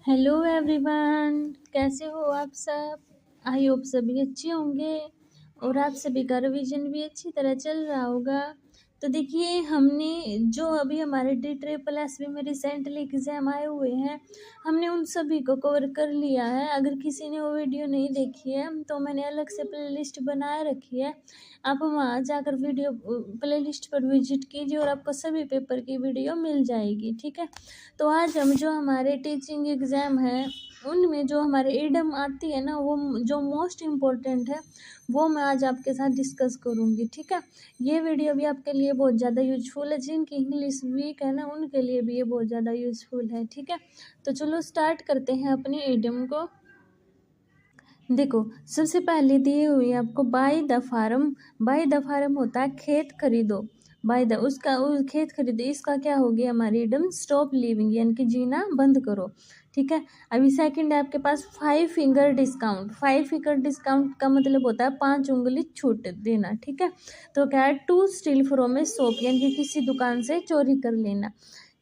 Hello everyone, कैसे हो आप सब। आई होप सभी अच्छे होंगे और आप सभी का रिवीजन भी अच्छी तरह चल रहा होगा। तो देखिए, हमने जो अभी हमारे DSSS में रिसेंटली एग्ज़ाम आए हुए हैं, हमने उन सभी को कवर कर लिया है। अगर किसी ने वो वीडियो नहीं देखी है तो मैंने अलग से प्लेलिस्ट बना रखी है, आप वहाँ जाकर वीडियो प्लेलिस्ट पर विजिट कीजिए और आपको सभी पेपर की वीडियो मिल जाएगी। ठीक है, तो आज हम जो हमारे टीचिंग एग्ज़ाम है उनमें जो हमारे एडम आती है ना, वो जो मोस्ट इम्पोर्टेंट है वो मैं आज आपके साथ डिस्कस करूँगी। ठीक है, ये वीडियो भी आपके लिए बहुत ज़्यादा यूजफुल है, जिनकी इंग्लिश वीक है ना उनके लिए भी ये बहुत ज़्यादा यूजफुल है। ठीक है, तो चलो स्टार्ट करते हैं अपने एडम को। देखो, सबसे पहले दिए हुई है आपको by the farm. By the farm होता है खेत खरीदो। बाय द उसका उस खेत खरीदो, इसका क्या हो गया हमारी इडम, स्टॉप लिविंग यानी कि जीना बंद करो। ठीक है, अभी सेकंड है आपके पास 5 फिंगर डिस्काउंट। 5 फिंगर डिस्काउंट का मतलब होता है 5 उंगली छूट देना। ठीक है, तो क्या है, to steal from a shop यानी कि किसी दुकान से चोरी कर लेना।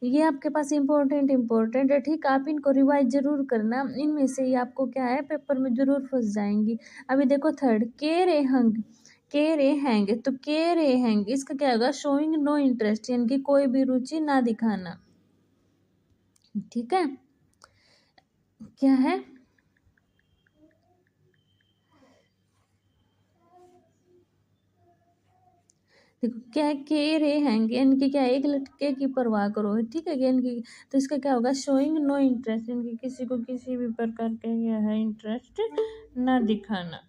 ये आपके पास इम्पोर्टेंट है। ठीक, आप इनको रिवाइज जरूर करना, इनमें से ही आपको क्या है पेपर में जरूर फंस जाएंगी। अभी देखो थर्ड, के रे हैंग, तो के रे हैंग इसका क्या होगा, शोइंग नो इंटरेस्ट यानी कि कोई भी रुचि ना दिखाना। ठीक है, क्या है, देखो क्या है, के रे हैंग यानी कि क्या है, एक लड़के की परवाह करो। ठीक है, यानी कि तो इसका क्या होगा, शोइंग नो इंटरेस्ट यानी कि किसी को किसी भी प्रकार का क्या है इंटरेस्ट ना दिखाना।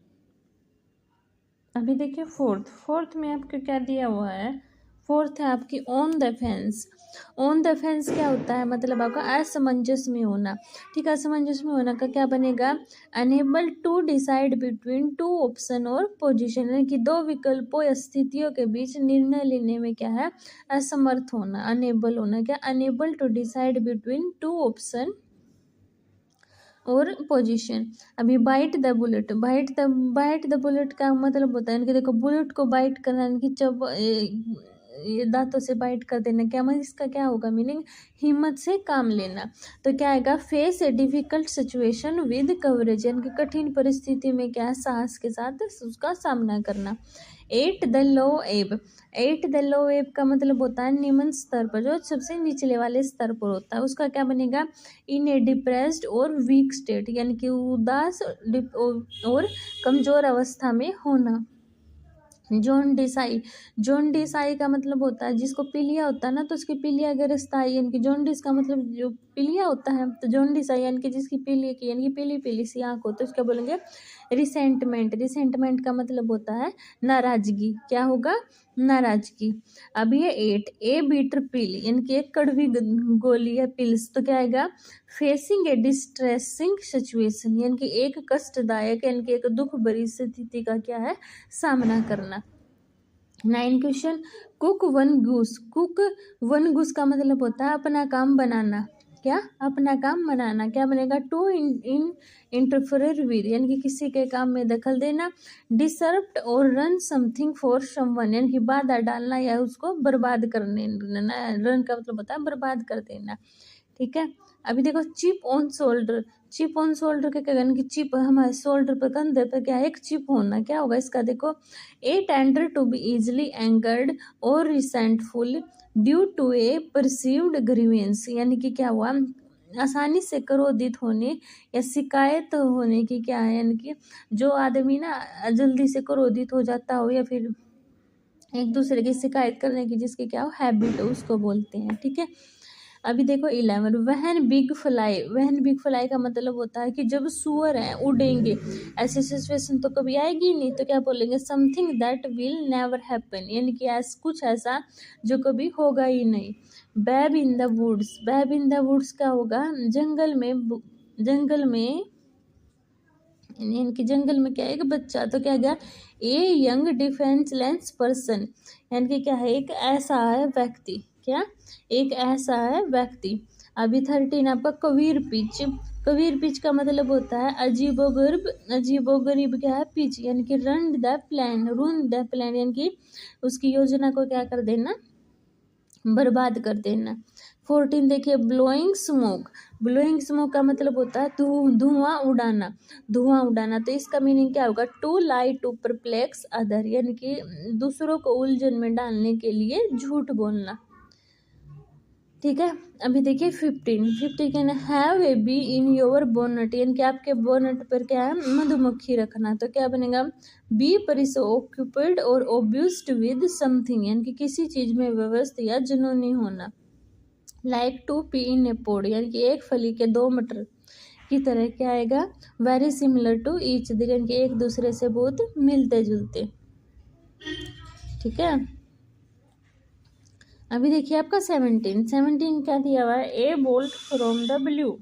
अभी देखिए फोर्थ में आपको क्या दिया हुआ है, फोर्थ है आपकी on the fence. On the fence क्या होता है, मतलब आपका असमंजस में होना। ठीक है, असमंजस में होना का क्या बनेगा, unable to decide between two option और पोजीशन यानी कि दो विकल्पों या स्थितियों के बीच निर्णय लेने में क्या है, असमर्थ होना। अनेबल होना क्या, unable to decide between two option और पोजीशन। अभी बाइट द बुलेट का मतलब होता है कि देखो, बुलेट को बाइट करना यानी कि ये दांतों से बाइट कर देना। क्या मतलब इसका क्या होगा मीनिंग, हिम्मत से काम लेना। तो क्या आएगा, face a difficult situation with coverage यानी कि कठिन परिस्थिति में क्या है, साहस के साथ उसका सामना करना। एट द लो एब, एट द लो एब का मतलब होता है निम्न स्तर पर, जो सबसे निचले वाले स्तर पर होता है। उसका क्या बनेगा, इन ए डिप्रेस्ड और वीक स्टेट यानी कि उदास और कमजोर अवस्था में होना। जोन डिसाई का मतलब होता है जिसको पीलिया होता है ना, तो उसकी पीलिया अगर स्थायी यानी कि जोनडिस का मतलब जो पीलिया होता है, तो जोनडिसाई यानी कि जिसकी पीलिया की यानी कि पीली पीली सी आंख होती है, उसका बोलेंगे रिसेंटमेंट का मतलब होता है नाराजगी। क्या होगा, नाराजगी। अब ये 8 ए बीटर पिल यानी कि एक कड़वी गोली है पिल्स, तो क्या आएगा, फेसिंग ए डिस्ट्रेसिंग सिचुएशन यानी कि एक कष्टदायक यानी कि एक दुख भरी स्थिति का क्या है, सामना करना। 9 क्वेश्चन, कुक वन गूस का मतलब होता है अपना काम बनाना। क्या, अपना काम बनाना। क्या बनेगा, टू इन इंटरफेयर विद यानी कि किसी के काम में दखल देना। डिसर्प्ट और रन समथिंग फॉर समवन यानी कि बाधा डालना या उसको बर्बाद करने देना। रन का मतलब होता है बर्बाद कर देना। ठीक है, अभी देखो chip on shoulder. Chip on shoulder के क्या, कि चिप हमारे शोल्डर पर, कंधे पर क्या है, एक चिप होना। क्या होगा इसका, देखो, a tender to be easily angered और resentful due to a perceived grievance यानी कि क्या हुआ, आसानी से क्रोधित होने या शिकायत होने की क्या है, यानी कि जो आदमी ना जल्दी से क्रोधित हो जाता हो या फिर एक दूसरे की शिकायत करने की जिसकी क्या हो हैबिट हो, उसको बोलते हैं। ठीक है, अभी देखो 11, वहन बिग फ्लाई का मतलब होता है कि जब सुअर हैं उड़ेंगे, ऐसी सिचुएशन तो कभी आएगी नहीं, तो क्या बोलेंगे, something that will never happen यानी कि कुछ ऐसा जो कभी होगा ही नहीं। बैब इन द वुड्स का होगा जंगल में क्या है, एक बच्चा। तो क्या गया, ए यंग डिफेंसलेस पर्सन यानी कि क्या है, एक ऐसा है व्यक्ति। क्या, एक ऐसा है व्यक्ति। अभी 13 आपका कबीर पिच का मतलब होता है अजीबोगरीब क्या है, पिच यानी कि रूइन द प्लान यानी कि उसकी योजना को क्या कर देना, बर्बाद कर देना। 14 देखिए ब्लोइंग स्मोक। ब्लोइंग स्मोक का मतलब होता है धुआं उड़ाना, धुआं उड़ाना। तो इसका मीनिंग क्या होगा? To lie to perplex other, यानी कि दूसरों को उलझन में डालने के लिए झूठ बोलना। ठीक है। अभी देखिए 15 कहना have A be in your bonnet, यानी कि आपके बोनट पर क्या है? मधुमक्खी रखना। तो क्या बनेगा? बी प्रिसऑक्यूपिड और ओब्यूस्ड विद समथिंग, यानी कि किसी चीज में व्यस्त या जुनूनी होना। लाइक टू पी इन ए पोड, यानी कि एक फली के दो मटर की तरह क्या आएगा? Very similar to each other, यानी कि एक दूसरे से बहुत मिलते जुलते। ठीक है। अभी देखिए आपका 17 क्या दिया हुआ है? A bolt from the blue.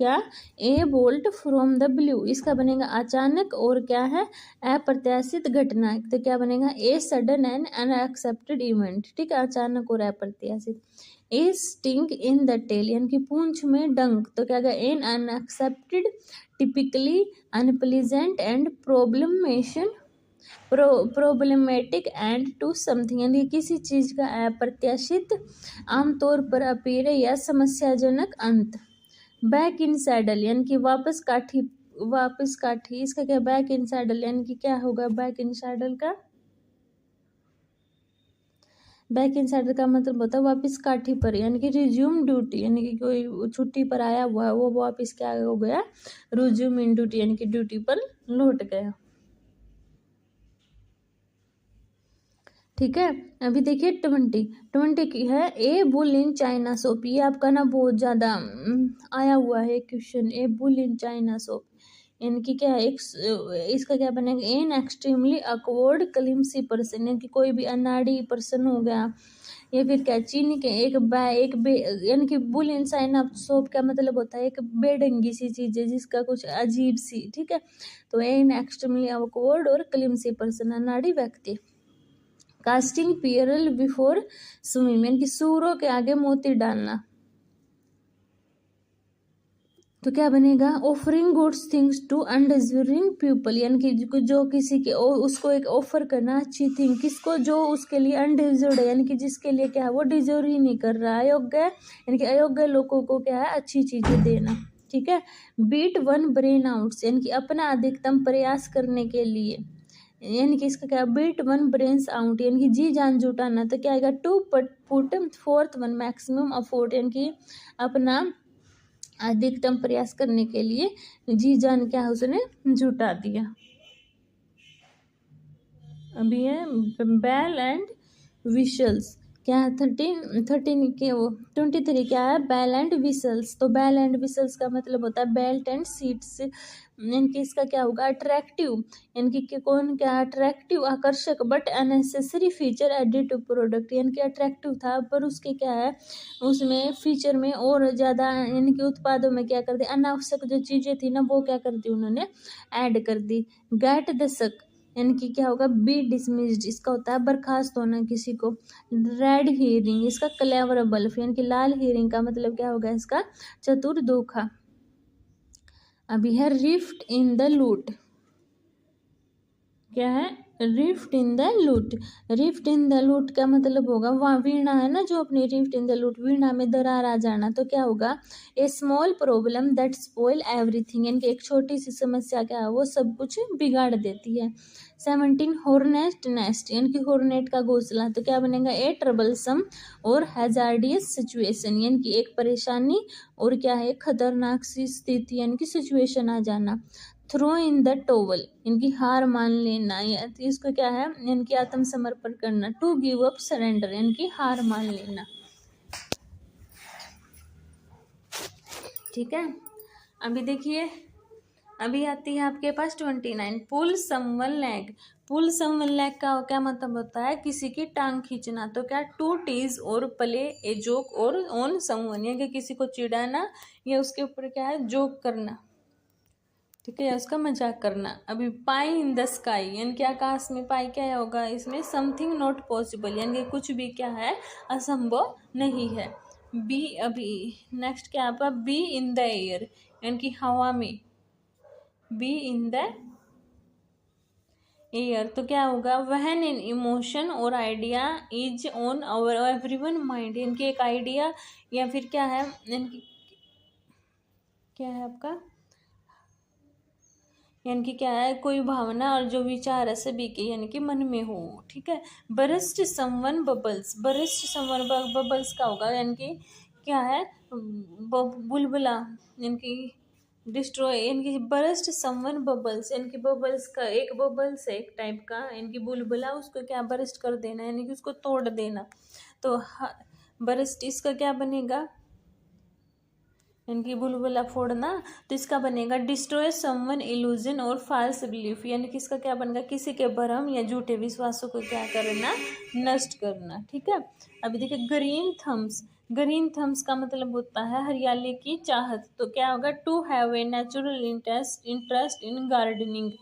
क्या? A bolt from the blue, इसका बनेगा अचानक और क्या है? अप्रत्याशित घटना। तो क्या बनेगा? A sudden and unexpected event. ठीक है, अचानक और अप्रत्याशित। A sting in the tail, यानी कि पूंछ में डंक। तो क्या होगा? An unexpected, typically unpleasant and problematic end to something, यानी किसी चीज का अप्रत्याशित, आमतौर पर अपेरे या समस्याजनक अंत। बैक इन सैडल, यानी कि वापस काठी। इसका क्या? बैक इन सैडल, यानी कि क्या होगा? बैक इन सैडल का मतलब होता है वापस काठी पर, यानी कि रिज्यूम ड्यूटी, यानी कि कोई छुट्टी पर आया हुआ है वो वापस क्या हो गया? रिज्यूम इन ड्यूटी, यानी कि ड्यूटी पर लौट गया। ठीक है। अभी देखिए 20 की है। ए बुल इन चाइना सोप, ये आपका ना बहुत ज्यादा आया हुआ है question. A bull in China soap, यानी कि क्या है? इसका क्या बनेगा? एन एक्सट्रीमली अकवर्ड क्लिमसी पर्सन, यानी कि कोई भी अनाड़ी पर्सन हो गया। या फिर क्या? चीनी के यानी कि बुल इन चाइना सोप का मतलब होता है एक बेढंगी सी चीज है जिसका कुछ अजीब सी। ठीक है। तो एन एक्सट्रीमली अकवर्ड और क्लिमसी पर्सन, अनाड़ी व्यक्ति। कास्टिंग पियरल बिफोर स्विमिंग, यानी कि सूरों के आगे मोती डालना। तो क्या बनेगा? Offering goods things to undeserving people, यानी कि जो किसी के उसको एक ऑफर करना अच्छी थिंग, किसको? जो उसके लिए अनडिजर्व है, यानी कि जिसके लिए क्या है? वो डिजर्व ही नहीं कर रहा, अयोग्य, यानी कि अयोग्य लोगों को क्या है? अच्छी चीजें देना। ठीक है। बीट वन ब्रेन आउट्स, यानी कि अपना अधिकतम प्रयास करने के लिए, यानी कि इसका क्या? बीट वन ब्रेन्स आउट, यानी कि जी जान जुटाना। तो क्या आएगा? To put forth one maximum effort, यानी कि अपना अधिकतम प्रयास करने के लिए जी जान क्या है? उसने जुटा दिया। अभी है बेल एंड विशल्स। क्या है? 13 के वो 23 क्या है? Bell and whistles. तो बेल एंड विसल्स का मतलब होता है बेल्ट एंड सीट्स, यानी कि इसका क्या होगा? अट्रैक्टिव, यानी कि कौन? क्या? अट्रैक्टिव, आकर्षक but unnecessary feature added to product, यानी कि अट्रैक्टिव था पर उसके क्या है? उसमें फीचर में और ज़्यादा, यानी कि उत्पादों में क्या कर दी? अनावश्यक जो चीज़ें थी ना वो क्या कर दी? उन्होंने ऐड कर दी। गेट द सक, यानी कि क्या होगा? बी डिसमिस्ड, इसका होता है बर्खास्त होना किसी को। रेड हीरिंग, इसका क्लेवर बल्फ, यानी कि लाल हीरिंग का मतलब क्या होगा? इसका चतुर धोखा। अभी है रिफ्ट इन द लूट। क्या है? रिफ्ट इन द लूट। रिफ्ट इन द लूट का मतलब होगा वहाँ वीणा है ना, जो अपनी रिफ्ट इन द लूट, वीणा में दरार आ जाना। तो क्या होगा? A small problem that spoil everything, यानी कि एक छोटी सी समस्या क्या है? वो सब कुछ बिगाड़ देती है। 17 हॉर्नेट नेस्ट, यानी कि हॉर्नेट का घोंसला। तो क्या बनेगा? ए ट्रबलसम और हैजार्डियस सिचुएशन, यानी कि एक परेशानी और क्या है? खतरनाक सी स्थिति, यानी कि सिचुएशन आ जाना। थ्रो इन द टोवल, इनकी हार मान लेना, या तो इसको क्या है? इनकी आत्मसमर्पण करना। टू गिव अप सरेंडर, इनकी हार मान लेना। ठीक है। अभी देखिए अभी आती है आपके पास 29 पुल समवन लेग। पुल समवन लेग का क्या मतलब होता है? किसी की टांग खींचना। तो क्या? टू टीज और प्ले ए जोक और ऑन समवन, यानी कि किसी को चिढ़ाना या उसके ऊपर क्या है? जोक करना। ठीक है, उसका मजाक करना। अभी पाई इन द स्काई, यानी कि आकाश में पाई क्या होगा? इसमें समथिंग नॉट पॉसिबल, यानी कि कुछ भी क्या है? असंभव नहीं है। बी अभी नेक्स्ट क्या आपका? बी इन द एयर, यानी कि हवा में। बी इन द एयर, तो क्या होगा, व्हेन एन इमोशन और idea is on our everyone mind, इनकी एक आइडिया या फिर क्या है, इनकी क्या है आपका, यानी कि क्या है, कोई भावना और जो विचार है सभी के यानी कि मन में हो, ठीक है। Burst someone bubbles, burst someone bubbles का होगा यानी कि क्या है, बुलबुला, यानी कि डिस्ट्रॉय, यानी कि बरस्ट समवन बबल्स, यानी कि बबल्स का एक बबल्स है एक टाइप का, यानी कि बुलबुला, उसको क्या बरस्ट कर देना, यानी कि उसको तोड़ देना। तो बरस्ट इसका क्या बनेगा, इनकी बुलबुला फोड़ना, तो इसका बनेगा डिस्ट्रॉय समवन इल्यूजन और फॉल्स बिलीफ, यानी कि इसका क्या बनेगा, किसी के भ्रम या झूठे विश्वासों को क्या करना, नष्ट करना, ठीक है। अभी देखिए ग्रीन थम्स, ग्रीन थम्स का मतलब होता है हरियाली की चाहत, तो क्या होगा, to have a natural interest interest in gardening,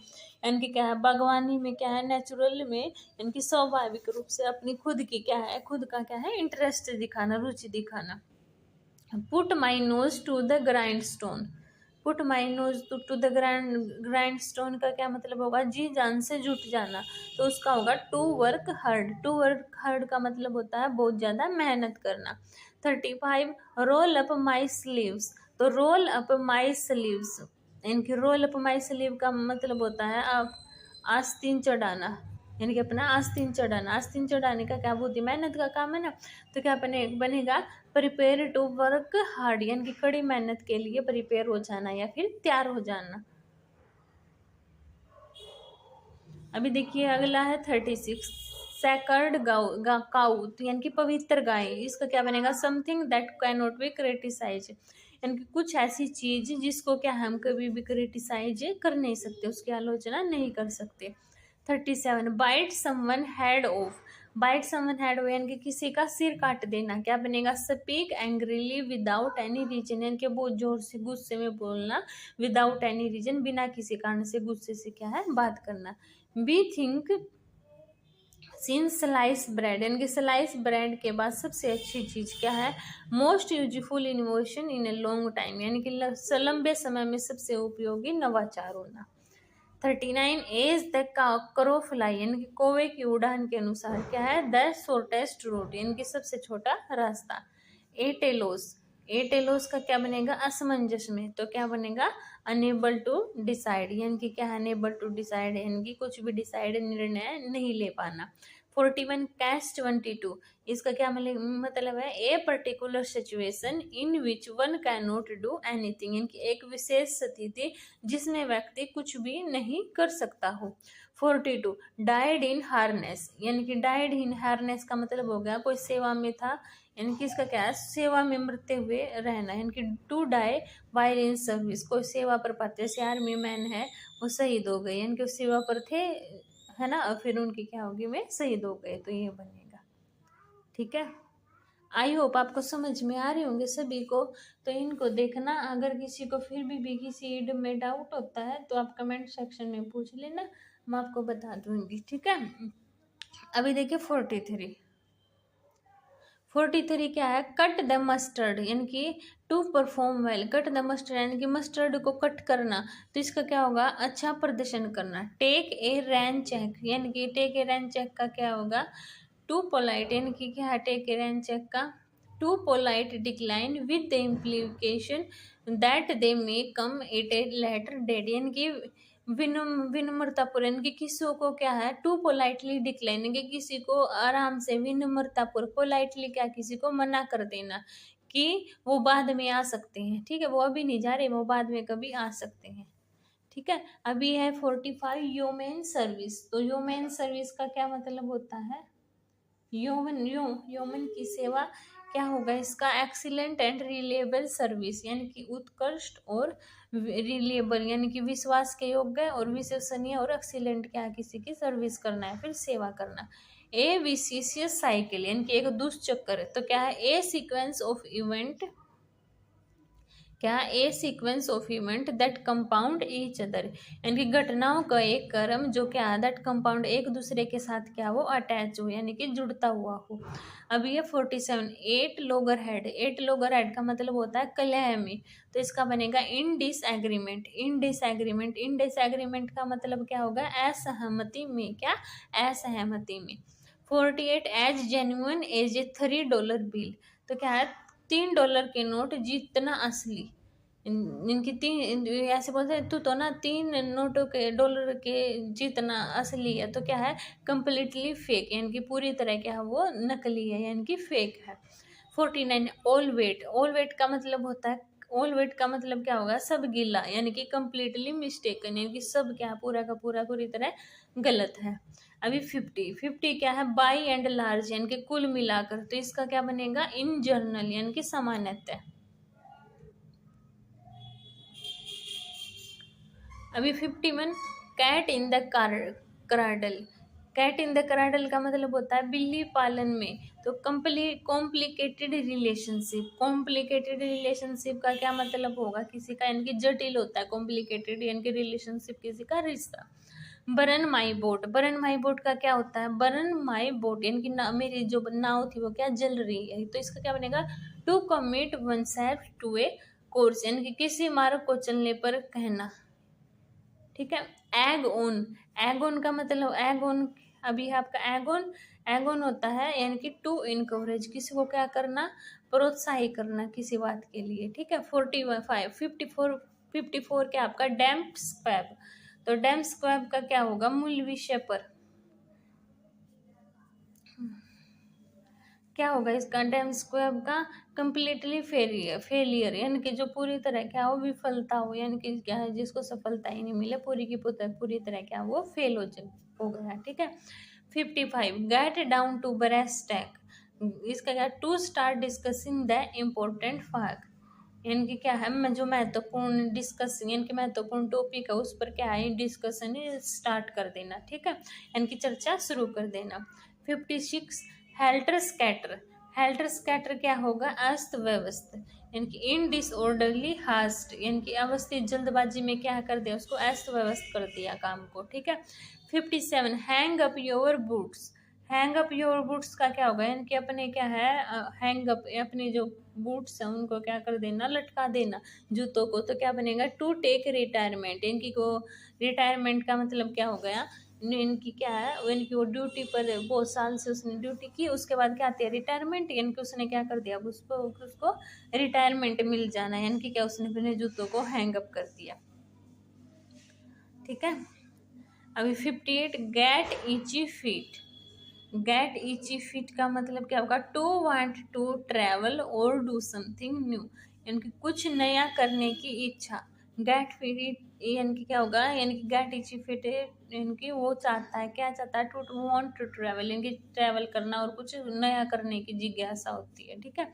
यानी कि क्या है, बागवानी में क्या है, नेचुरल में इनकी स्वाभाविक रूप से अपनी खुद की क्या है, खुद का क्या है, इंटरेस्ट दिखाना, रुचि दिखाना। Put my nose to the grindstone, put my nose to the grindstone का क्या मतलब होगा, जी जान से जुट जाना, तो उसका होगा to work hard, to work hard का मतलब होता है बहुत ज़्यादा मेहनत करना। 35 रोल अप माई स्लीव्स, तो रोल अप माई स्लीव्स, इनकी रोल अप माई स्लीव का मतलब होता है आप आस्तीन चढ़ाना, यानी कि अपना आस्तीन चढ़ाना, आस्तीन चढ़ाने का क्या, बहुत ही मेहनत का काम है ना, तो क्या बनेगा, प्रिपेयर टू वर्क हार्ड, यानी कि कड़ी मेहनत के लिए प्रिपेयर हो जाना या फिर तैयार हो जाना। अभी देखिए अगला है 36 सैकर्ड काउ, तो यानी कि पवित्र गाय, इसका क्या बनेगा, something that can not be criticize, यानी कि कुछ ऐसी चीज जिसको क्या हम कभी भी क्रिटिसाइज कर नहीं सकते, उसकी आलोचना नहीं कर सकते। 37 bite someone head off, bite someone head off, यानी कि किसी का सिर काट देना, क्या बनेगा, speak angrily without any reason, यानी कि बहुत जोर से गुस्से में बोलना, विदाउट एनी रीजन, बिना किसी कारण से गुस्से से क्या है, बात करना। B think since slice bread, यानी कि स्लाइस ब्रेड के बाद सबसे अच्छी चीज क्या है, most useful innovation in a long time, यानी कि लंबे समय में सबसे उपयोगी नवाचार होना। 39 एज द करो फ्लाई, यानी कि कौवे की उड़ान के अनुसार क्या है, द शॉर्टेस्ट रूट, यानी कि सबसे छोटा रास्ता। एटेलोस, एटेलोस का क्या बनेगा, असमंजस में, तो क्या बनेगा, अनेबल टू डिसाइड, यानी कि क्या है, अनेबल टू डिसाइड, यानी कि कुछ भी डिसाइड निर्णय नहीं ले पाना। 41 कैच 22, इसका क्या मतलब है, a particular situation in which one can not do anything, यानी कि एक विशेष स्थिति जिसमें व्यक्ति कुछ भी नहीं कर सकता हो। 42 डाइड इन हार्नेस, यानी कि डाइड इन हार्नेस का मतलब हो गया कोई सेवा में था, यानी कि इसका क्या है, सेवा में मरते हुए रहना, यानी कि to die while in service, कोई सेवा पर पाते, जैसे आर्मी मैन है वो शहीद हो गए, यानी कि सेवा पर थे है ना, और फिर उनकी क्या होगी, वे शहीद हो गए, तो ये बनेगा, ठीक है। आई होप आपको समझ में आ रहे होंगे सभी को, तो इनको देखना, अगर किसी को फिर भी किसी में डाउट होता है तो आप कमेंट सेक्शन में पूछ लेना, मैं आपको बता दूंगी, ठीक है। अभी देखिए 43, 43 क्या है, कट द मस्टर्ड, यानी कि to perform well, cut the mustard यानी कि मस्टर्ड को कट करना, तो इसका क्या होगा, अच्छा प्रदर्शन करना। टेक ए रैन चेक, यानी कि टेक ए रैन चेक का क्या होगा, टू पोलाइट, यानी कि क्या है, टेक ए रैन चेक का to polite decline with the implication that they may come at a later date, यानी कि विनम्रतापूर्ण, यानी कि किसी को क्या है, टू पोलाइटली डिक्लाइन, कि किसी को आराम से विनम्रतापूर्वक, पोलाइटली क्या, किसी को मना कर देना कि वो बाद में आ सकते हैं, ठीक है, वो अभी नहीं जा रहे, वो बाद में कभी आ सकते हैं, ठीक है। अभी है 45 ह्यूमन सर्विस, तो ह्यूमन सर्विस का क्या मतलब होता है, ह्यूमन की सेवा, क्या होगा इसका, एक्सीलेंट एंड रिलेबल सर्विस, यानी कि उत्कृष्ट और रिलेबल, यानी कि विश्वास के योग्य और विश्वसनीय, और एक्सीलेंट क्या, किसी की सर्विस करना है, फिर सेवा करना। ए विशिशियस साइकिल, यानी कि एक दुष्चक्र, तो क्या है, ए सीक्वेंस ऑफ इवेंट, क्या a sequence of event that compound each other, यानी कि घटनाओं का एक क्रम जो क्या दैट कंपाउंड एक दूसरे के साथ क्या हो अटैच हो यानी कि जुड़ता हुआ हो। अब ये 47 eight Logar head, eight Logar head का मतलब होता है कलह में, तो इसका बनेगा इन डिसएग्रीमेंट, इन डिसएग्रीमेंट, इन डिसएग्रीमेंट का मतलब क्या होगा असहमति में, क्या असहमति में। 48 as genuine as a $3 bill, तो क्या है $3 के नोट जितना असली, इनकी तीन ऐसे बोलते हैं तू तो ना 3 नोटों के डॉलर के जितना असली है, तो क्या है कंप्लीटली फेक, यानी कि पूरी तरह क्या है वो नकली है यानी कि फेक है। 49 ऑल वेट, ऑल वेट का मतलब होता है, ऑल वेट का मतलब क्या होगा सब गीला, यानी कि कंप्लीटली मिस्टेकन, यानी कि सब क्या पूरा का पूरा पूरी तरह गलत है। अभी 50 क्या है बाई एंड लार्ज, यानी कि कुल मिलाकर, तो इसका क्या बनेगा इन जनरल, यानी कि सामान्यतः। अभी 51 cat in the cradle, cat in the cradle का मतलब होता है बिल्ली पालन में, तो कॉम्प्लिकेटेड रिलेशनशिप, कॉम्प्लिकेटेड रिलेशनशिप का क्या मतलब होगा किसी का यानी कि जटिल होता है, कॉम्प्लिकेटेड यानी कि रिलेशनशिप किसी का रिश्ता। बरन माई बोट, बरन माई बोट का क्या होता है बरन माई बोट यानी कि मेरी जो नाव थी वो क्या जल रही है, तो इसका क्या बनेगा to commit one self to a course, यानी कि किसी मार्ग को चलने पर कहना। ठीक है। एग ऑन, एग ऑन का मतलब एग ऑन, अभी आपका एग ऑन, एग ऑन होता है यानी कि टू इनकरेज, किसी को क्या करना प्रोत्साहित करना किसी बात के लिए। ठीक है। 54 क्या आपका डैम्प स्क्वैब, तो डैम्प स्क्वैब का क्या होगा मूल विषय पर क्या होगा इसका डैम स्क्वेब का कंप्लीटली फेलियर यानी कि जो पूरी तरह क्या हो विफलता हो, यानी कि क्या है जिसको सफलता ही नहीं मिले, पूरी की पूरी तरह क्या वो फेल हो गया। ठीक है। 55 get down to brass tack, इसका क्या to start discussing the important fact, यानी कि क्या है मैं जो महत्वपूर्ण डिस्कस यानी कि महत्वपूर्ण टॉपिक है उस पर क्या है डिस्कशन स्टार्ट कर देना। ठीक है। यानी कि चर्चा शुरू कर देना। 56 हेल्टर स्कैटर, हेल्टर स्कैटर क्या होगा अस्त व्यवस्थ, यानी कि इन डिसऑर्डरली हास्ट, यानी कि अवस्थित जल्दबाजी में क्या कर दिया उसको अस्त व्यवस्थ कर दिया काम को। ठीक है। 57 hang up your boots, hang up your boots का क्या होगा यानी कि अपने क्या है हैंग अप अपने जो बूट्स हैं उनको क्या कर देना लटका देना जूतों को, तो क्या बनेगा टू टेक रिटायरमेंट, इनकी को रिटायरमेंट का मतलब क्या हो गया इनकी क्या है इनकी वो ड्यूटी पर बहुत साल से उसने ड्यूटी की, उसके बाद क्या आती है रिटायरमेंट, यानी कि उसने क्या कर दिया उसको रिटायरमेंट मिल जाना, यानी कि क्या उसने अपने जूतों को हैंग अप कर दिया। ठीक है। अभी 58 गेट इची फीट, गेट इची फीट का मतलब क्या होगा टू वांट टू ट्रैवल और डू समथिंग न्यू, यानी कि कुछ नया करने की इच्छा। गेट फीट यानी कि क्या होगा यानी कि गेट इची फीट यानी कि वो चाहता है क्या चाहता है टू वांट टू ट्रैवल, यानी कि ट्रैवल करना और कुछ नया करने की जिज्ञासा होती है। ठीक है।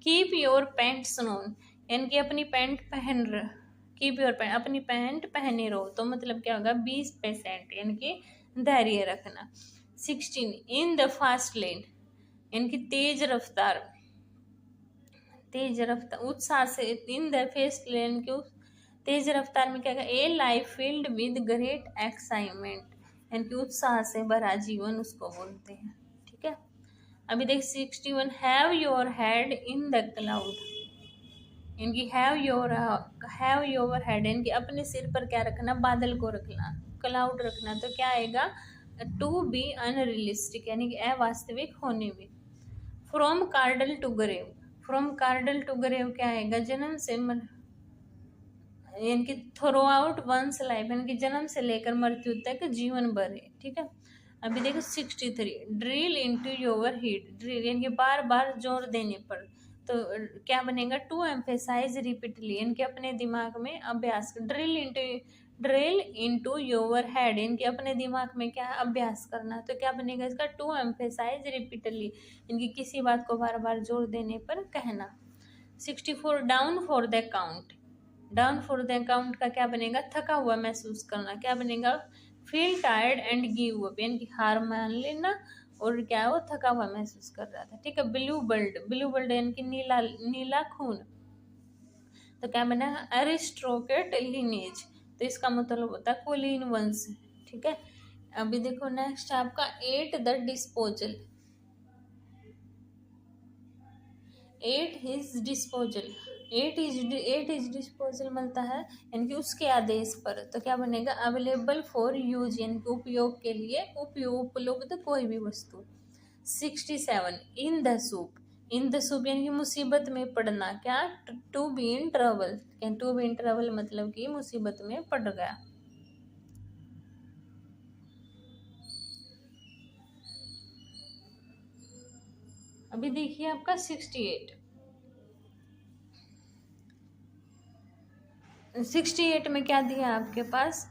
कीप योर पैंट्स ऑन, यानी कि अपनी पैंट पहन रह, कीप योर पैंट अपनी पैंट पहने रहो, तो मतलब क्या होगा 20% यानी कि धैर्य रखना। 16 इन द फास्ट लेन, यानी कि तेज रफ्तार, तेज रफ्तार उत्साह से इन द फास्ट लेन के तेज रफ्तार में क्या ए life field with great excitement, यानी कि उत्साह से भरा जीवन उसको बोलते हैं। ठीक है। अभी देख 61 have your head in the cloud, इनकी हैव योर हेड इनकी अपने सिर पर क्या रखना बादल को रखना क्लाउड रखना, तो क्या आएगा टू बी अनरियलिस्टिक, यानी कि अवास्तविक होने में। From cradle to grave, from cradle to grave क्या आएगा जन्म से यानी कि थ्रू आउट वंस लाइफ, यानी कि जन्म से लेकर मृत्यु तक जीवन भर है। ठीक है। अभी देखो 63 drill into your heat, drill यानी कि बार बार जोर देने पर, तो क्या बनेगा टू एम्फेसाइज रिपीटली, यानी कि अपने दिमाग में अभ्यास, ड्रिल इनटू योर हेड, यानी कि अपने दिमाग में क्या है अभ्यास करना, तो क्या बनेगा इसका टू एम्फेसाइज रिपीटली, यानी कि किसी बात को बार बार जोर देने पर कहना। 64 down for the count, down for the account का क्या बनेगा थका हुआ महसूस करना, क्या बनेगा feel tired and give up, यानी कि हार मान लेना और क्या है वो थका हुआ महसूस कर रहा था। ठीक है। ब्लू बल्ड, ब्लू बल्ड यानी कि नीला नीला खून, तो क्या बना, एरिस्टोक्रेट लिनेज, तो इसका मतलब होता है कुलीन वंश। ठीक है, अभी देखो नेक्स्ट आपका at the disposal. At his disposal मिलता है यानी कि उसके आदेश पर, तो क्या बनेगा, अवेलेबल फॉर यूज यानी कि उपयोग के लिए, उपलब्ध कोई भी वस्तु। 67 in the soup, in the soup यानी कि मुसीबत में पड़ना, क्या, to be in trouble, to be in trouble मतलब कि मुसीबत में पड़ गया। अभी देखिए आपका 68 में क्या दिया आपके पास,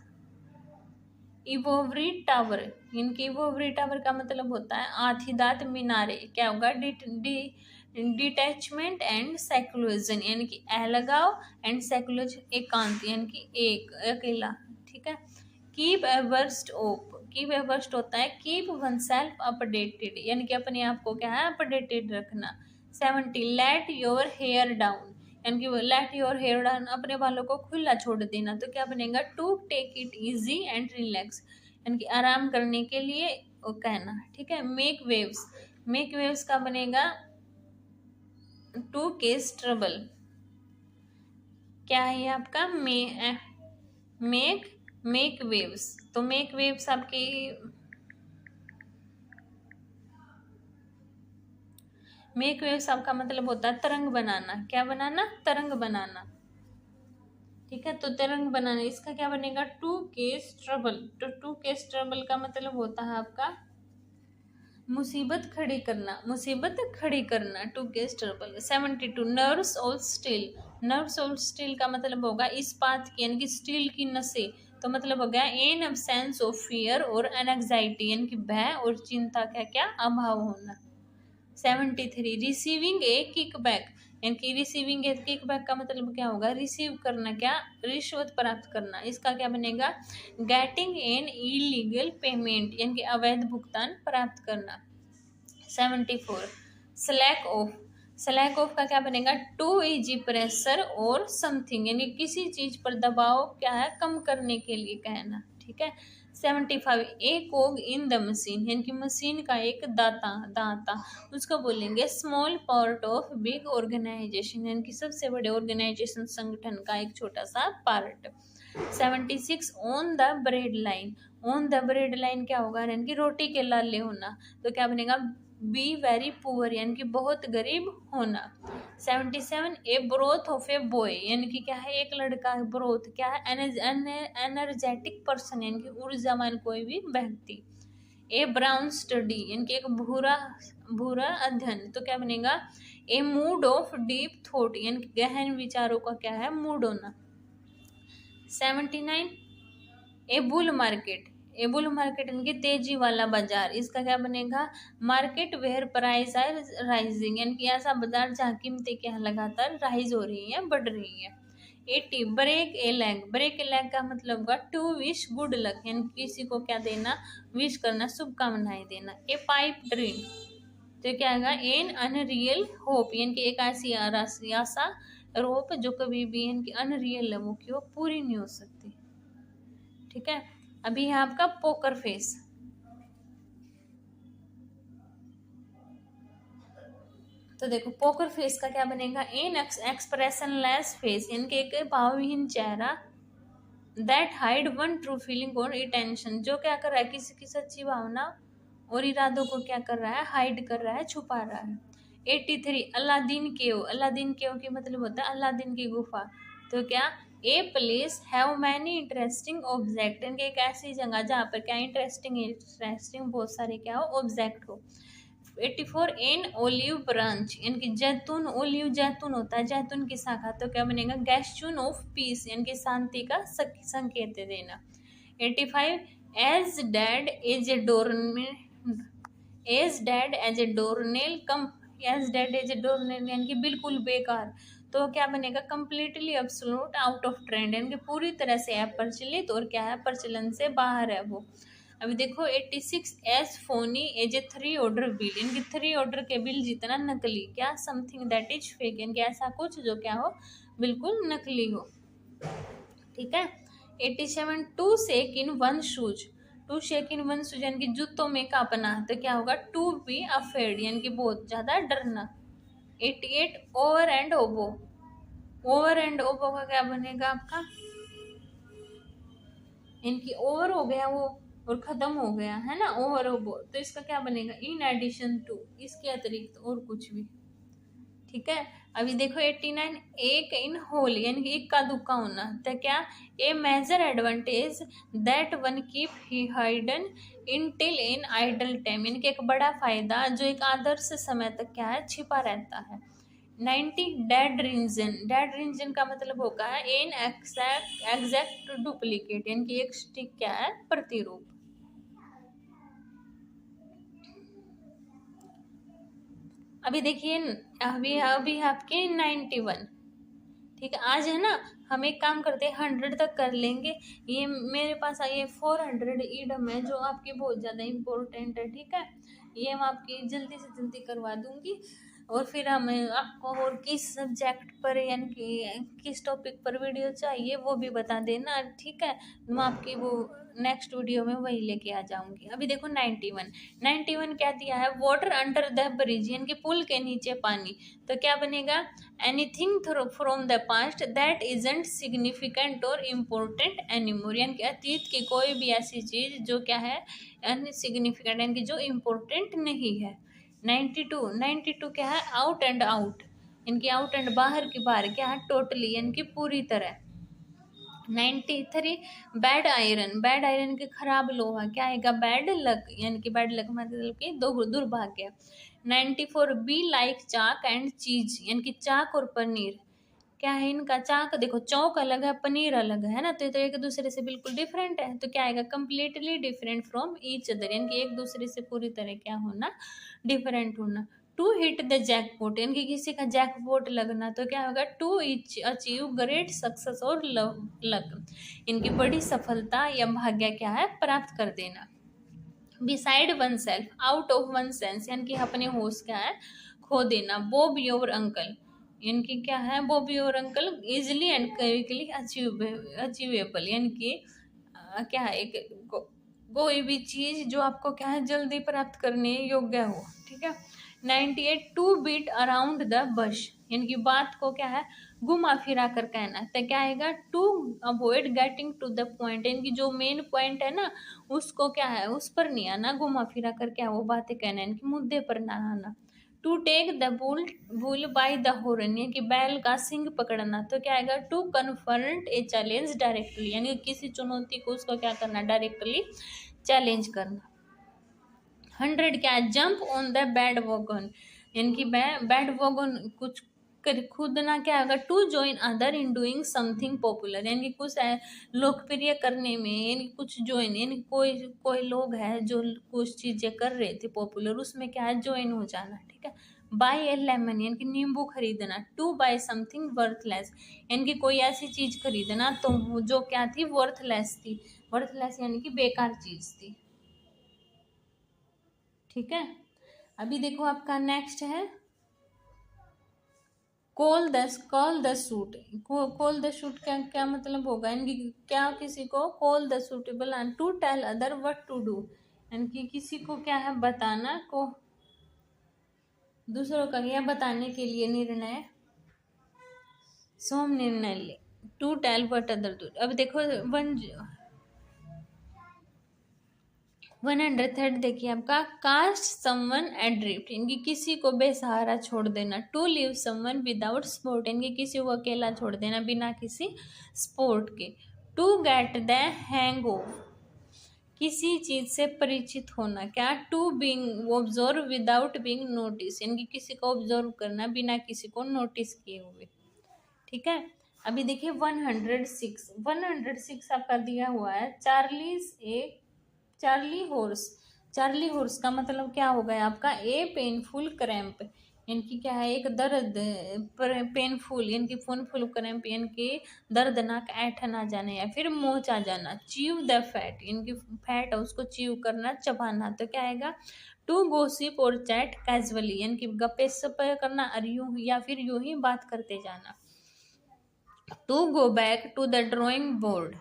इवोवरी टावर, इनके इवोवरी टावर का मतलब होता है आठीदांत मीनारे, क्या होगा, डिटैचमेंट एंड सेक्युलरिज्म यानी कि अलगाव, एंड सेक्युलर एकांत यानी कि एक अकेला। ठीक है, कीप एवर्स्ट ओप, कीप एवर्स्ट होता है कीप वन सेल्फ अपडेटेड यानी कि अपने आप को क्या है, अपडेटेड रखना। 70 लेट योर हेयर डाउन यानी कि लेट योर हेयर डाउन, अपने बालों को खुला छोड़ देना, तो क्या बनेगा, to take it easy and relax यानी कि आराम करने के लिए वो कहना। ठीक है, मेक वेव्स का बनेगा टू केस ट्रबल, क्या है आपका, मेक वेव्स, तो मेक वेव्स आपकी, मेक वेव्स आपका मतलब होता है तरंग बनाना, क्या बनाना, तरंग बनाना। ठीक है, तो तरंग बनाना, इसका क्या बनेगा, टू केस ट्रबल, तो टू केस ट्रबल का मतलब होता है आपका मुसीबत खड़ी करना, to cause trouble. 72 nerves of steel, nerves of steel का मतलब होगा इस्पात की यानी कि स्टील की नसें, तो मतलब हो गया एन एब्सेंस ऑफ फियर और एनजाइटी यानी कि भय और चिंता का क्या अभाव होना। 73 रिसीविंग ए किकबैक यानी कि रिसीविंग ए किकबैक का मतलब क्या होगा, रिसीव करना, क्या, रिश्वत प्राप्त करना, इसका क्या बनेगा, गेटिंग एन इलीगल पेमेंट यानी कि अवैध भुगतान प्राप्त करना। 74 स्लैक ऑफ का क्या बनेगा, टू इजी प्रेशर और समथिंग यानी किसी चीज पर दबाव क्या है, कम करने के लिए कहना। ठीक है, 75 ए कोग इन द मशीन यानी कि मशीन का एक दाता उसको बोलेंगे small part of big organization यानी कि सबसे बड़े ऑर्गेनाइजेशन संगठन का एक छोटा सा part. 76 on the bread line, on the bread line क्या होगा, यानी कि रोटी के लाले होना, तो क्या बनेगा, बी वेरी पुअर यानी कि बहुत गरीब होना। 77 ए ब्रोथ ऑफ ए बॉय यानी कि क्या है, एक लड़का, ब्रोथ क्या है, एनर्जेटिक पर्सन यानी कि ऊर्जावान कोई भी व्यक्ति। ए ब्राउन स्टडी यानी कि एक भूरा अध्ययन, तो क्या बनेगा, ए मूड ऑफ डीप थॉट यानी कि गहन विचारों का क्या है, मूड होना। 79 ए बुल मार्केट यानी कि तेजी वाला बाजार, इसका क्या बनेगा, market where price are rising यानी कि ऐसा बाजार जहाँ कीमतें क्या लगातार राइज हो रही हैं, बढ़ रही हैं। 80 ब्रेक ए लेग का मतलब होगा टू विश गुड लक यानी किसी को क्या देना, विश करना, शुभकामनाएं देना। ए पाइप ड्रीम, तो क्या होगा, एन अनरियल होप यानी कि एक ऐसी आशा होप जो कभी भी यानी कि अनरियल है, वो कि वो पूरी नहीं हो सकती। ठीक है, अभी है आपका पोकर फेस, तो देखो पोकर फेस का क्या बनेगा, इन एक्सप्रेशन लेस फेस यानी कि एक भावहीन चेहरा, that hide one true feeling और इंटेंशन, जो क्या कर रहा है, किसी की सच्ची भावना और इरादों को क्या कर रहा है, हाइड कर रहा है, छुपा रहा है। 83 अलादीन केव की मतलब होता है अलादीन की गुफा, तो क्या, a place have many interesting object यानी कि एक ऐसी जगह जहाँ पर क्या इंटरेस्टिंग बहुत सारे क्या हो, ऑब्जेक्ट हो। 84 इन ओलिव ब्रांच यानी कि जैतून, ओलिव जैतून होता है, जैतून की शाखा, तो क्या बनेगा, गैस्चून ऑफ पीस यानी कि शांति का संकेत देना। 85 as dead as a doornail come, as dead as a doornail यानी कि बिल्कुल बेकार, तो क्या बनेगा, completely absolute out of trend यानी कि पूरी तरह से अप्रचलित और क्या है, प्रचलन से बाहर है वो। अभी देखो 86 as phony as a 3 dollar bill इनकी 3 ऑर्डर के बिल जितना नकली, क्या, समथिंग दैट इज फेक यानी कि ऐसा कुछ जो क्या हो, बिल्कुल नकली हो। ठीक है। 87 to shake in one shoes, to shake in one shoes यानी कि जूतों में कांपना, तो क्या होगा, टू बी अफेड यानी कि बहुत ज्यादा डरना। 88 over and above, over and above का क्या बनेगा आपका, इनकी ओवर हो गया वो और खत्म हो गया है ना, ओवर ओबो, तो इसका क्या बनेगा, इन एडिशन टू, इसके अतिरिक्त और कुछ भी। ठीक है। अभी देखो 89 एक इन होल यानी कि इक्का दुक्का होना, तो क्या, a major advantage that one keep hidden in till in idle time यानी कि एक बड़ा फायदा जो एक आदर्श समय तक क्या है, छिपा रहता है। 90 डेड रीजन, डेड रीजन का मतलब होगा इन एग्जैक्ट डुप्लीकेट यानी कि एक स्टिक क्या है, प्रतिरूप। अभी देखिए, अभी अभी आपके 91। ठीक है, आज है ना, हम एक काम करते हैं 100 तक कर लेंगे। ये मेरे पास आई है 400 ईडम है जो आपकी बहुत ज़्यादा इम्पोर्टेंट है। ठीक है, ये हम आपकी जल्दी से जल्दी करवा दूंगी। और फिर हम आपको और किस सब्जेक्ट पर यानी कि किस टॉपिक पर वीडियो चाहिए वो भी बता देना। ठीक है, मैं आपकी वो नेक्स्ट वीडियो में वही लेके आ जाऊंगी। अभी देखो 91, 91 क्या दिया है, वाटर अंडर द ब्रिज यानी कि पुल के नीचे पानी, तो क्या बनेगा, anything from the past that isn't significant और इम्पोर्टेंट एनीमोर यानी कि अतीत की कोई भी ऐसी चीज जो क्या है, अनसिग्निफिकेंट यानी कि जो इम्पोर्टेंट नहीं है। 92, 92 क्या है, आउट एंड आउट, इनकी आउट एंड बाहर की बाहर क्या है, टोटली यानी कि पूरी तरह। 93 बैड आयरन, बैड आयरन के खराब लोहा क्या आएगा, बैड लक यानी कि बैड लक मतलब कि दो दुर्भाग्य। 94 बी लाइक चाक एंड चीज यानी कि चाक और पनीर, क्या है इनका, चाक देखो चौक अलग है, पनीर अलग है ना, तो एक दूसरे से बिल्कुल डिफरेंट है, तो क्या आएगा, completely different from each other यानी कि एक दूसरे से पूरी तरह क्या होना, डिफरेंट होना। टू हिट द जैकपॉट यानी कि किसी का जैकपॉट लगना, तो क्या होगा, टू अचीव ग्रेट सक्सेस और लक, इनकी बड़ी सफलता या भाग्य क्या है, प्राप्त कर देना। Beside one self, out of one sense यानी कि अपने होश क्या है, खो देना। बॉब योर अंकल इनकी क्या है, Bob your uncle easily and quickly achievable यानी कि क्या है, कोई भी चीज जो आपको क्या है, जल्दी प्राप्त करने योग्य हो। ठीक है। 98 to beat around the bush यानी कि बात को क्या है, घुमा फिरा कर कहना, तो क्या आएगा, to avoid getting to the point यानी कि जो मेन पॉइंट है ना उसको क्या है, उस पर नहीं आना, घुमा फिरा कर क्या वो बातें कहना यानी कि मुद्दे पर ना आना। To take the bull by the horn यानी कि बैल का सिंग पकड़ना, तो क्या आएगा, to confront a challenge directly यानी कि किसी चुनौती को उसको क्या करना, डायरेक्टली चैलेंज करना। 100 क्या है, jump on the bandwagon यानी कि बैड वॉगन कुछ कूदना, क्या होगा, to join other in doing something popular यानी कि कुछ लोकप्रिय करने में यानी कुछ ज्वाइन यानी कोई कोई लोग है जो कुछ चीजें कर रहे थे पॉपुलर, उसमें क्या है, ज्वाइन हो जाना। ठीक है। बाय ए लेमन यानी कि नींबू खरीदना। टू बाय समथिंग वर्थलेस यानी कि कोई ऐसी चीज खरीदना तो वो जो क्या थी, वर्थलेस थी, वर्थलेस यानी कि बेकार चीज थी। ठीक है। अभी देखो आपका नेक्स्ट है call the suit, call the suit क्या क्या मतलब होगा, यानी कि क्या किसी को call the suitable and to tell other what to do यानी कि किसी को क्या है, बताना को, दूसरों का क्या बताने के लिए निर्णय, सोम निर्णय ले, to tell what other do. अब देखो 103 देखिए आपका, कास्ट समवन एड्रिफ्ट इनकी किसी को बेसहारा छोड़ देना। To leave someone without support इनकी किसी को अकेला छोड़ देना बिना किसी सपोर्ट के। To get the hang of किसी चीज से परिचित होना, क्या, to being observe without being notice इनकी किसी को ऑब्जर्व करना बिना किसी को नोटिस किए हुए। ठीक है। अभी देखिए 106, 106 आपका दिया हुआ है, चार्ली हॉर्स, चार्ली हॉर्स का मतलब क्या हो गया आपका, ए पेनफुल क्रैम्प इनकी क्या है, एक दर्द, पेनफुल इनकी पेनफुल क्रैम्प इनकी दर्दनाक ऐंठन आ जाना या फिर मोच आ जाना। चीव द फैट इनकी फैट है उसको चीव करना, चबाना, तो क्या आएगा, टू गोसिप और चैट कैजुअली यानी कि गप्पे सप्पे करना और यूं या फिर यूं ही बात करते जाना। To go back to the drawing board,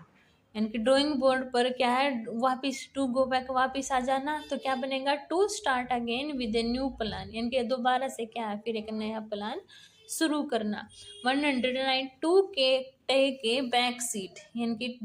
यानी कि ड्राइंग बोर्ड पर क्या है, वापिस टू गो बैक, वापिस आ जाना। तो क्या बनेगा, to start again with a new plan, यानी कि दोबारा से क्या है, फिर एक नया प्लान शुरू करना। 109 टू के टेक ए बैक सीट, यानी कि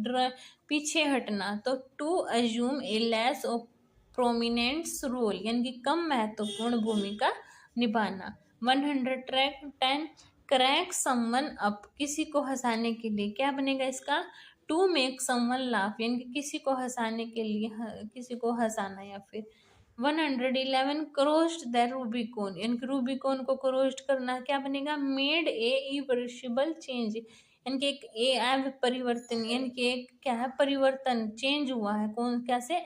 पीछे हटना। तो to assume a less of prominent role, यानी कि कम महत्वपूर्ण भूमिका निभाना। 110 क्रैक समवन अप, किसी को हंसाने के लिए, क्या बनेगा इसका, टू मेक समवन लाफ, यानी कि किसी को हंसाने के लिए, किसी को हंसाना। या फिर 111 क्रोस्ड द रूबिकॉन, यानी कि रूबिकॉन को क्रोस्ड करना, क्या बनेगा, मेड ए इरिवर्सिबल चेंज, यानी कि एक ए परिवर्तन, यानी कि एक क्या है, परिवर्तन, चेंज हुआ है, कौन कैसे,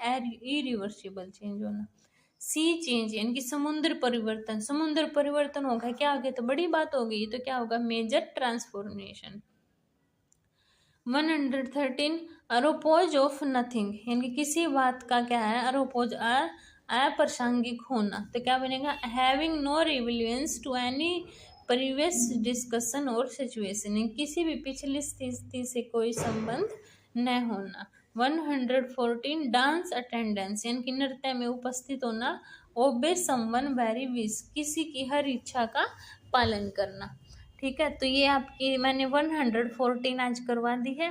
इरिवर्सिबल चेंज होना। सी चेंज, यानी कि समुद्र परिवर्तन, समुद्र परिवर्तन होगा, क्या हो गया, तो बड़ी बात हो गई, तो क्या होगा, मेजर ट्रांसफॉर्मेशन। 113 अरोपोज ऑफ नथिंग, यानी कि किसी बात का क्या है, अरोपोज अप्रासंगिक होना। तो क्या बनेगा, having no relevance to any previous discussion और सिचुएशन, किसी भी पिछली स्थिति से कोई संबंध न होना। 114 डांस अटेंडेंस, यानी कि नृत्य में उपस्थित होना। ओबे समवन वेरी विश, किसी की हर इच्छा का पालन करना। ठीक है, तो ये आपकी मैंने 114 आज करवा दी है।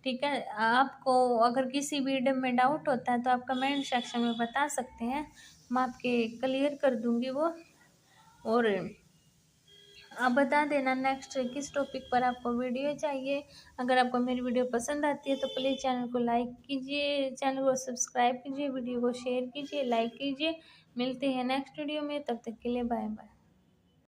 ठीक है, आपको अगर किसी वीडियो में डाउट होता है तो आप कमेंट सेक्शन में बता सकते हैं, मैं आपके क्लियर कर दूंगी वो। और आप बता देना नेक्स्ट किस टॉपिक पर आपको वीडियो चाहिए। अगर आपको मेरी वीडियो पसंद आती है तो प्लीज़ चैनल को लाइक कीजिए, चैनल को सब्सक्राइब कीजिए, वीडियो को शेयर कीजिए, लाइक कीजिए। मिलते हैं नेक्स्ट वीडियो में, तब तक के लिए बाय बाय।